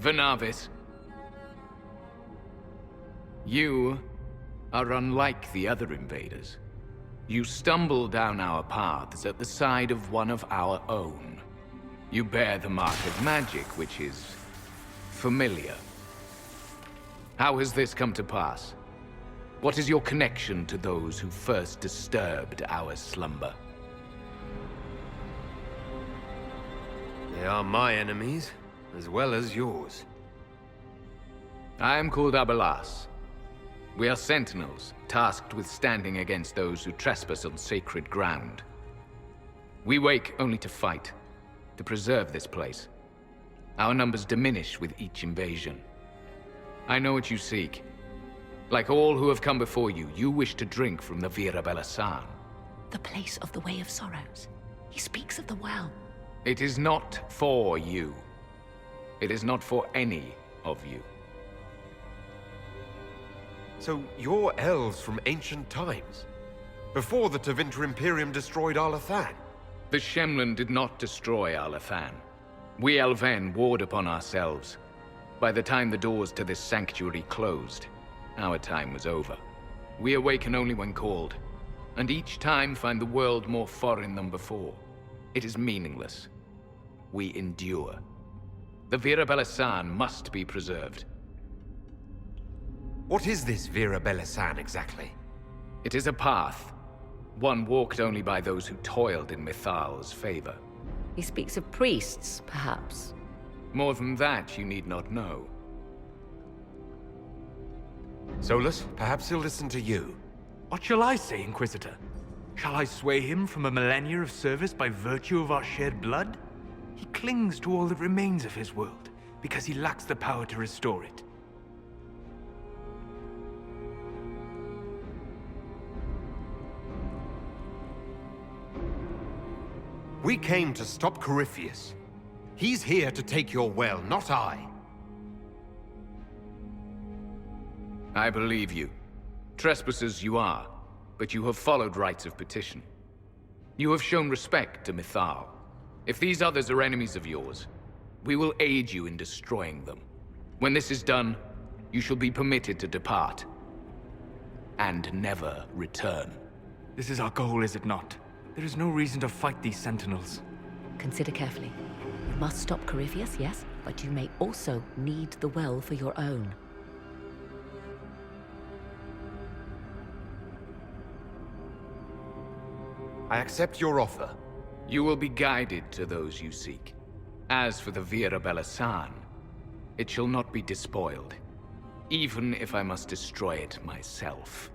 Venavis. You are unlike the other invaders. You stumble down our paths at the side of one of our own. You bear the mark of magic, which is familiar. How has this come to pass? What is your connection to those who first disturbed our slumber? They are my enemies, as well as yours. I am called Abelas. We are sentinels, tasked with standing against those who trespass on sacred ground. We wake only to fight, to preserve this place. Our numbers diminish with each invasion. I know what you seek. Like all who have come before you, you wish to drink from the Vira Belasan. The place of the Way of Sorrows. He speaks of the well. It is not for you. It is not for any of you. So you're elves from ancient times? Before the Tevinter Imperium destroyed Arlathan? The Shemlen did not destroy Arlathan. We Elven warred upon ourselves. By the time the doors to this sanctuary closed, our time was over. We awaken only when called, and each time find the world more foreign than before. It is meaningless. We endure. The Vira Belasan must be preserved. What is this Vira Belasan exactly? It is a path, one walked only by those who toiled in Mithal's favor. He speaks of priests, perhaps. More than that, you need not know. Solus, perhaps he'll listen to you. What shall I say, Inquisitor? Shall I sway him from a millennia of service by virtue of our shared blood? He clings to all that remains of his world, because he lacks the power to restore it. We came to stop Corypheus. He's here to take your well, not I. I believe you. Trespassers you are, but you have followed rites of petition. You have shown respect to Mithal. If these others are enemies of yours, we will aid you in destroying them. When this is done, you shall be permitted to depart. And never return. This is our goal, is it not? There is no reason to fight these sentinels. Consider carefully. You must stop Corypheus, yes, but you may also need the well for your own. I accept your offer. You will be guided to those you seek. As for the Vira Belasan, it shall not be despoiled, even if I must destroy it myself.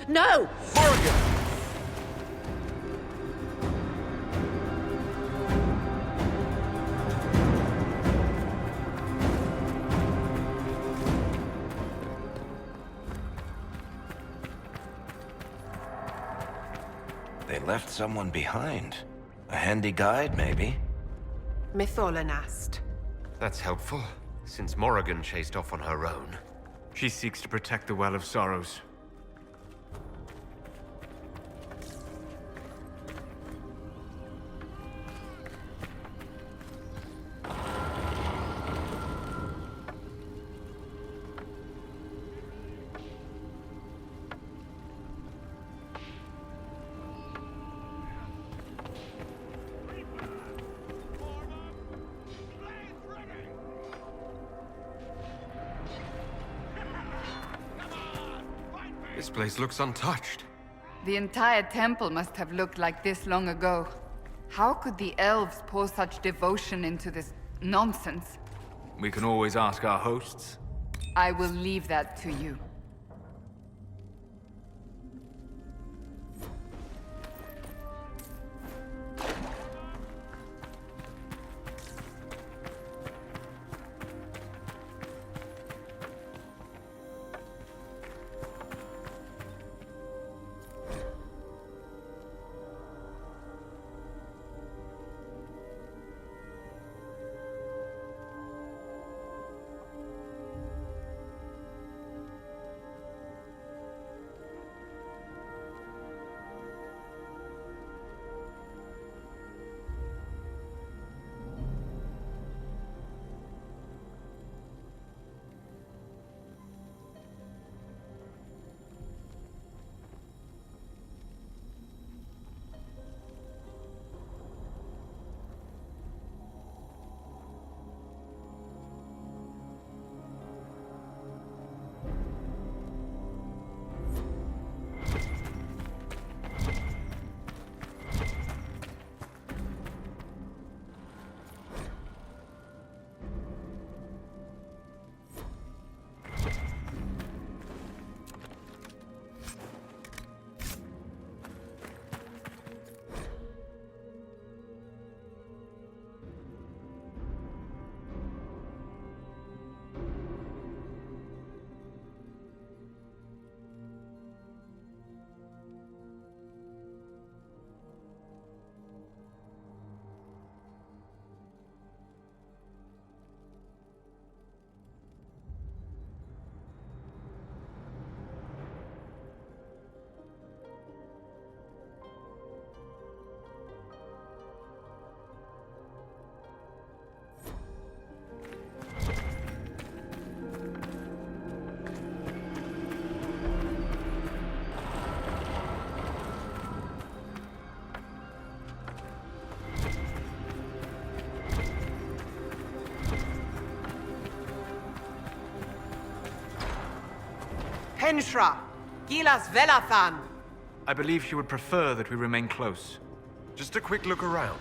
No! Morrigan! They left someone behind. A handy guide, maybe? Mytholanast. That's helpful, since Morrigan chased off on her own. She seeks to protect the Well of Sorrows. This place looks untouched. The entire temple must have looked like this long ago. How could the elves pour such devotion into this nonsense? We can always ask our hosts. I will leave that to you. Penshra, Gilas Velathan. I believe she would prefer that we remain close. Just a quick look around.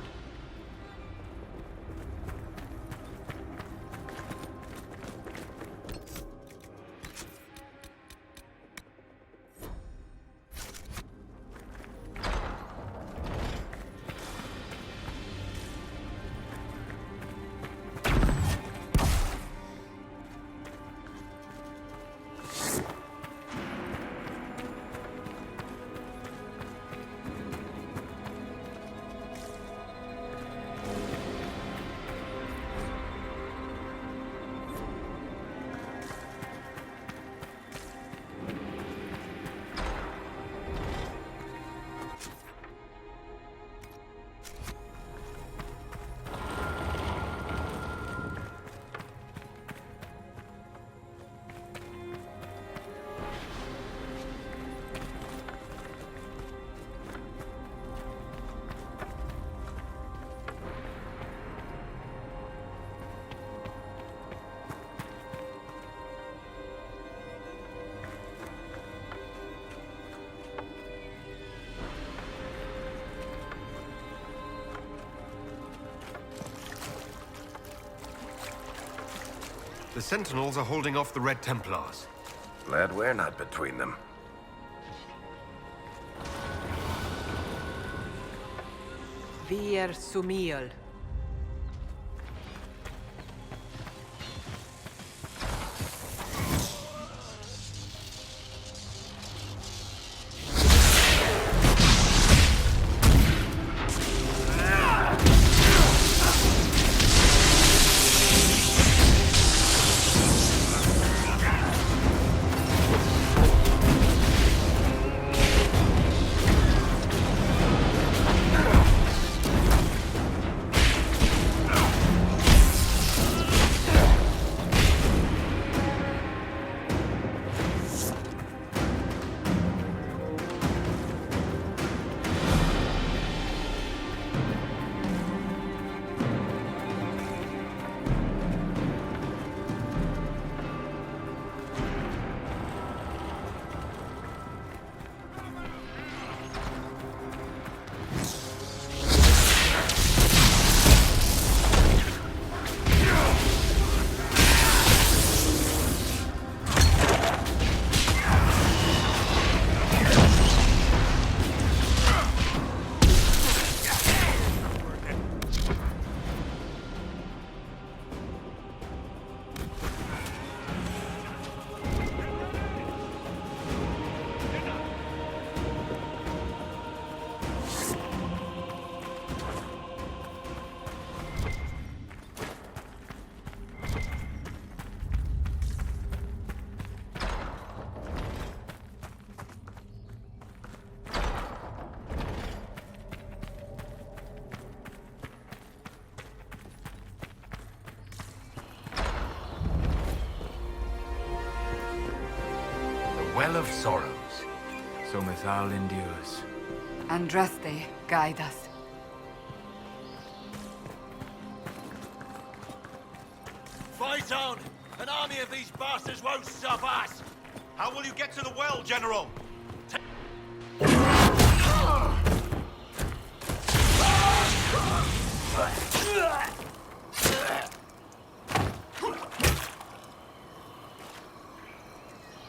The Sentinels are holding off the Red Templars. Glad we're not between them. Vir Sumiel. Well of Sorrows. So Mythal endures. Andraste, guide us. Fight on! An army of these bastards won't stop us! How will you get to the well, General?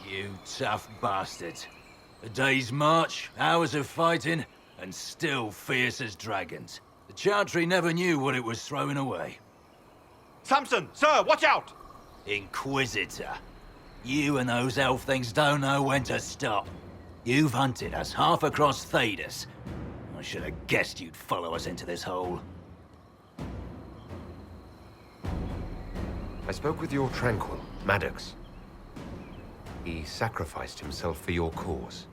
You tough bastards. A day's march, hours of fighting, and still fierce as dragons. The Chantry never knew what it was throwing away. Samson, sir, watch out! Inquisitor. You and those elf things don't know when to stop. You've hunted us half across Thedas. I should have guessed you'd follow us into this hole. I spoke with your Tranquil, Maddox. He sacrificed himself for your cause.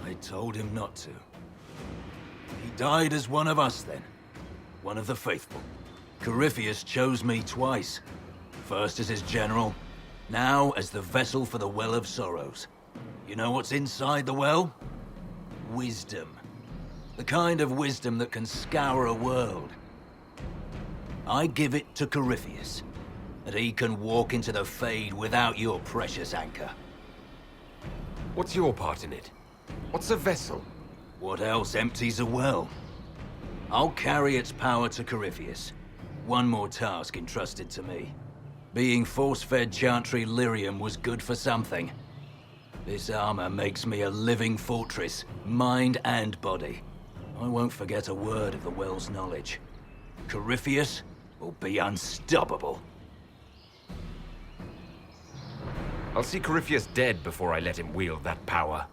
I told him not to. He died as one of us then. One of the faithful. Corypheus chose me twice. First as his general, now as the vessel for the Well of Sorrows. You know what's inside the well? Wisdom. The kind of wisdom that can scour a world. I give it to Corypheus, that he can walk into the Fade without your precious anchor. What's your part in it? What's a vessel? What else empties a well? I'll carry its power to Corypheus. One more task entrusted to me. Being force-fed Chantry lyrium was good for something. This armor makes me a living fortress, mind and body. I won't forget a word of the well's knowledge. Corypheus will be unstoppable. I'll see Corypheus dead before I let him wield that power.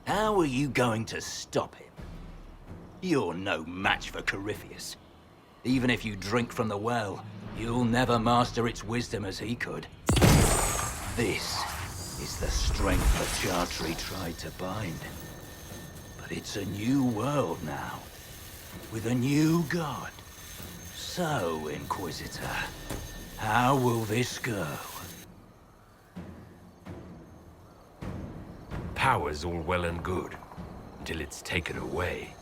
How are you going to stop him? You're no match for Corypheus. Even if you drink from the well, you'll never master its wisdom as he could. This is the strength that Chantry tried to bind. But it's a new world now, with a new god. So, Inquisitor, how will this go? Power's all well and good, until it's taken away.